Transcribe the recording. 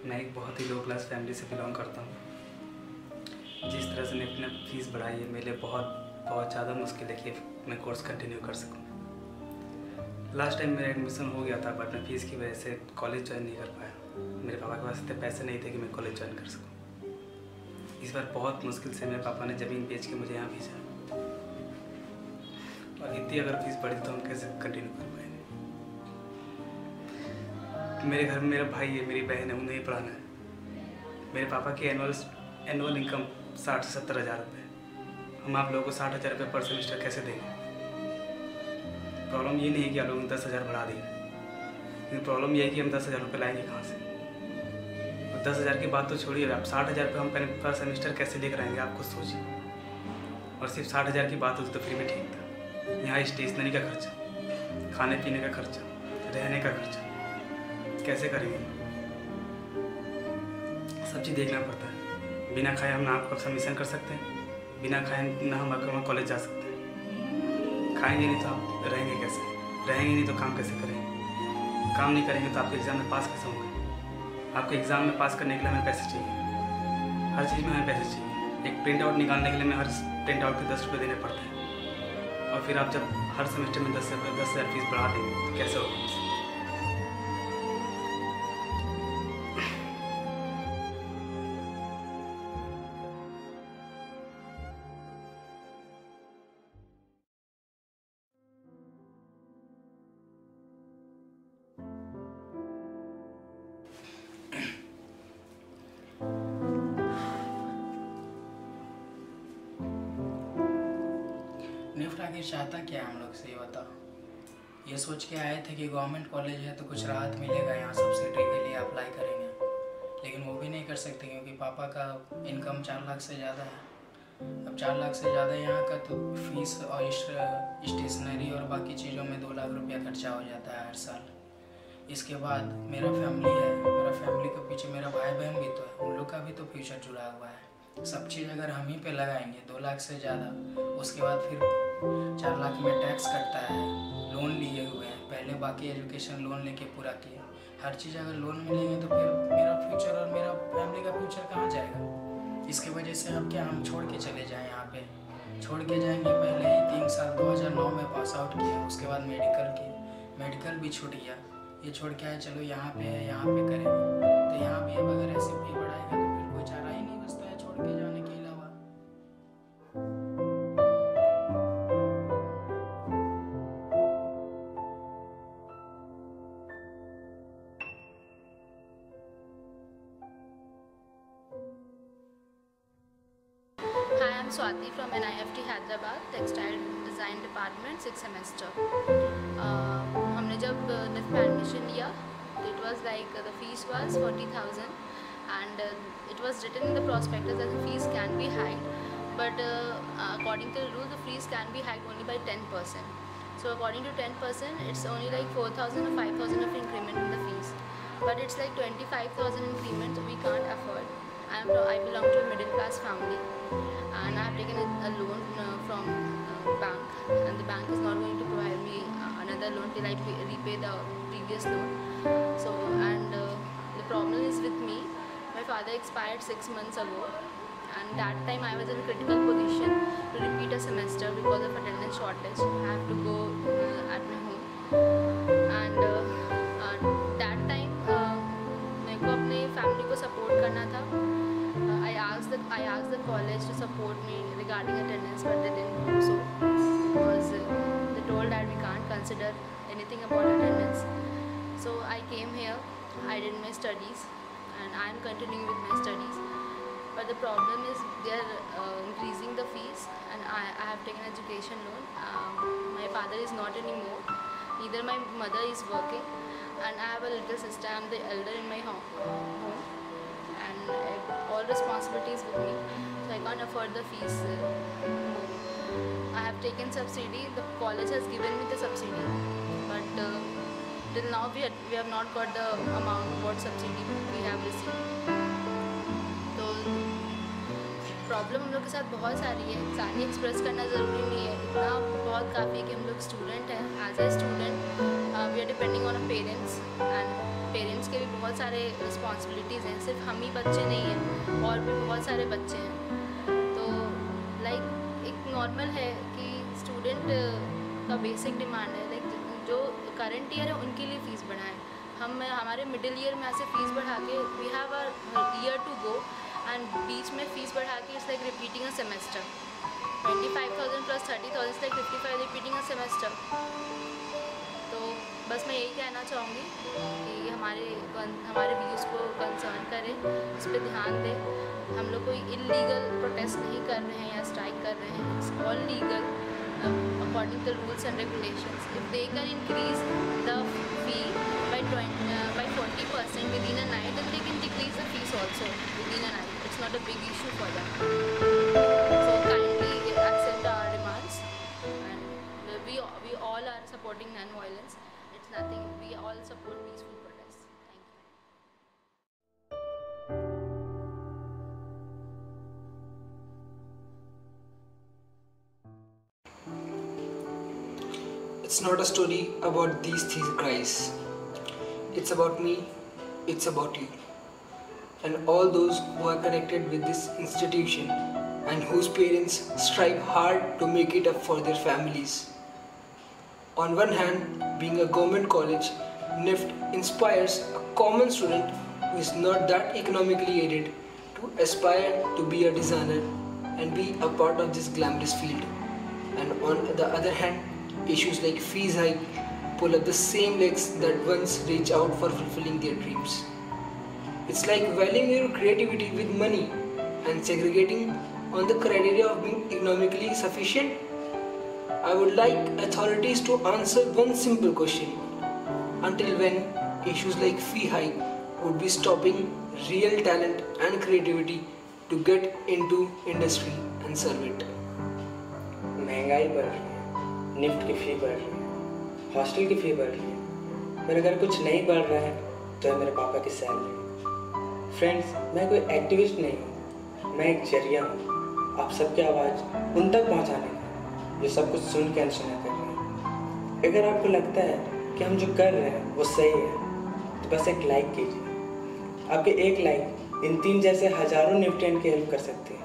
मैं एक बहुत ही लो क्लास फैमिली से बिलोंग करता हूँ। जिस तरह से मैंने अपना फीस बढ़ाई है, मेरे लिए बहुत ज़्यादा मुश्किल है कि मैं कोर्स कंटिन्यू कर सकूँ। लास्ट टाइम मेरा एडमिशन हो गया था, बट मैं फ़ीस की वजह से कॉलेज ज्वाइन नहीं कर पाया। मेरे पापा के पास इतने पैसे नहीं थे कि मैं कॉलेज ज्वाइन कर सकूँ। इस बार बहुत मुश्किल से मेरे पापा ने ज़मीन बेच के मुझे यहाँ भेजा, और इतनी अगर फीस बढ़ी तो हम कैसे कंटिन्यू कर पाएंगे। मेरे घर में मेरा भाई है, मेरी बहन है, उन्हें ही पढ़ाना है। मेरे पापा की एनुअल इनकम 60 से 70 हज़ार रुपये। हम आप लोगों को 60 हज़ार रुपये पर सेमेस्टर कैसे देंगे। प्रॉब्लम ये नहीं है कि आप लोगों ने 10 हज़ार बढ़ा दिए, लेकिन प्रॉब्लम ये है कि हम 10 हज़ार रुपये लाएंगे कहाँ से। और 10 हज़ार की बात तो छोड़िए, आप 60 हज़ार रुपये हम पर सेमेस्टर कैसे लेकर आएंगे, आप खुद सोचिए। और सिर्फ 60 हज़ार की बात होती तो फिर भी ठीक था। यहाँ स्टेशनरी का खर्चा, खाने पीने का खर्चा, रहने का खर्चा कैसे करेंगे। सब चीज़ देखना पड़ता है। बिना खाए हम ना आपका सबमिशन कर सकते हैं, बिना खाए ना हम आपका कॉलेज जा सकते हैं। खाएंगे नहीं तो आप रहेंगे कैसे, रहेंगे नहीं तो काम कैसे करेंगे, काम नहीं करेंगे तो आपके एग्ज़ाम में पास कैसे होंगे। आपके एग्ज़ाम में पास करने के लिए हमें पैसे चाहिए, हर चीज़ में हमें पैसे चाहिए। एक प्रिंट आउट निकालने के लिए हमें हर प्रिंट आउट के 10 रुपये देने पड़ते हैं, और फिर आप जब हर सेमेस्टर में 10 हज़ार फीस बढ़ा देंगे तो कैसे होगा। निफ्ट आखिर चाहता क्या हम लोग से, ये बताओ। ये सोच के आए थे कि गवर्नमेंट कॉलेज है तो कुछ राहत मिलेगा, यहाँ सब्सिडी के लिए अप्लाई करेंगे, लेकिन वो भी नहीं कर सकते क्योंकि पापा का इनकम 4 लाख से ज़्यादा है। अब 4 लाख से ज़्यादा यहाँ का तो फीस और स्टेशनरी और बाकी चीज़ों में 2 लाख रुपया खर्चा हो जाता है हर साल। इसके बाद मेरा फैमिली है, मेरा फैमिली के पीछे मेरा भाई बहन भी तो है, उन लोग का भी तो फ्यूचर जुड़ा हुआ है। सब चीज़ अगर हम ही पे लगाएंगे 2 लाख से ज़्यादा, उसके बाद फिर 4 लाख में टैक्स कटता है, लोन लिए हुए हैं, पहले बाकी एजुकेशन लोन लेके पूरा किए। हर चीज़ अगर लोन मिलेंगे तो फिर मेरा फ्यूचर और मेरा फैमिली का फ्यूचर कहाँ जाएगा। इसके वजह से अब क्या हम छोड़ के चले जाएँ, यहाँ पे छोड़ के जाएंगे। पहले ही 3 साल 2009 में पास आउट किए, उसके बाद मेडिकल किए, मेडिकल भी छूट गया। ये छोड़ के आए चलो यहाँ पे है, यहाँ पे करेंगे, तो यहाँ भी अब अगर ऐसे फी बढ़ाएगा तो फिर कोई चारा ही नहीं बचता है छोड़ के जाने के अलावा। Hi, I'm Swati from NIFT Hyderabad, Textile Design Department, 6th semester. हमने जब NIFT में एडमिशन लिया तो it was like the fees was 40,000 and it was written in the prospectus that the fees can be hiked, but according to the rule the fees can be hiked only by 10%. So according to 10%, it's only like 4,000 or 5,000 of increment in the fees, but it's like 25,000 increment, so we can't afford. I belong to a middle class family and I have taken a loan from bank, and the bank is not going to provide me another loan till I repay the previous loan. So the problem is with me. My father expired 6 months ago, and that time I was in a critical position to repeat a semester because of attendance shortage. I have to go at my home, and that time मेरे को अपने family को support करना था. I asked the college to support me regarding attendance, but they didn't do so because they told that we can't consider anything about attendance. So I came here, I did my studies, and I am continuing with my studies. But the problem is they are increasing the fees, and I have taken education loan. My father is not anymore. Neither my mother is working, and I have a little sister. I am the elder in my home. And all responsibilities with me, so I can't afford the fees. I have taken subsidy. The college has given me the subsidy, but till now we have not got the amount what subsidy we have received. तो problem हम लोग के साथ बहुत सारी है, सारी express करना ज़रूरी नहीं है, इतना बहुत काफ़ी है कि हम लोग स्टूडेंट हैं. As a student we are depending on a parents, and parents के भी बहुत सारे रिस्पॉन्सिबिलिटीज़ हैं, सिर्फ हम ही बच्चे नहीं हैं और भी बहुत सारे बच्चे हैं। तो लाइक एक नॉर्मल है कि स्टूडेंट का बेसिक डिमांड है लाइक जो करंट ईयर है उनके लिए फ़ीस बढ़ाएं। हम हमारे मिडिल ईयर में ऐसे फ़ीस बढ़ा के we have a year to go and बीच में फ़ीस बढ़ा के it's like repeating a semester. 25,000 plus 30,000 it's like 55 repeating a semester. तो बस मैं यही कहना चाहूँगी कि हमारे व्यूज़ को कंसर्न करें, इस पर ध्यान दें। हम लोग कोई इलीगल प्रोटेस्ट नहीं कर रहे हैं या स्ट्राइक कर रहे हैं, it's all legal according to the rules and regulations. If they can increase the fee by 40% within a night, then they can decrease the fees also within a night. It's not a big issue for them. So kindly accept our demands, and we all are supporting non-violence. It's nothing. We all support peaceful protests. Thank you. It's not a story about these three guys. It's about me, it's about you, and all those who are connected with this institution and whose parents strive hard to make it up for their families. On one hand, being a government college, NIFT inspires a common student who is not that economically aided to aspire to be a designer and be a part of this glamorous field. And on the other hand, issues like fees hike pull up the same legs that once reach out for fulfilling their dreams. It's like valuing your creativity with money and segregating on the criteria of being economically sufficient. I would like authorities to answer one simple question. Until when issues like fee hike would be stopping real talent and creativity to get into industry and serve it? महंगाई बढ़ रही है, NIFT की फ़ी बढ़ रही है, hostel की फ़ी बढ़ रही है, पर अगर कुछ नहीं बढ़ रहा है तो है मेरे पापा की सैलरी। फ्रेंड्स, मैं कोई एक्टिविस्ट नहीं हूँ, मैं एक जरिया हूँ आप सबकी आवाज़ उन तक पहुँचाने का जो सब कुछ सुन के अनसुना कर रहे हैं। अगर आपको लगता है कि हम जो कर रहे हैं वो सही है तो बस एक लाइक कीजिए। आपके एक लाइक इन 3 जैसे हज़ारों निफ्टियन की हेल्प कर सकती है।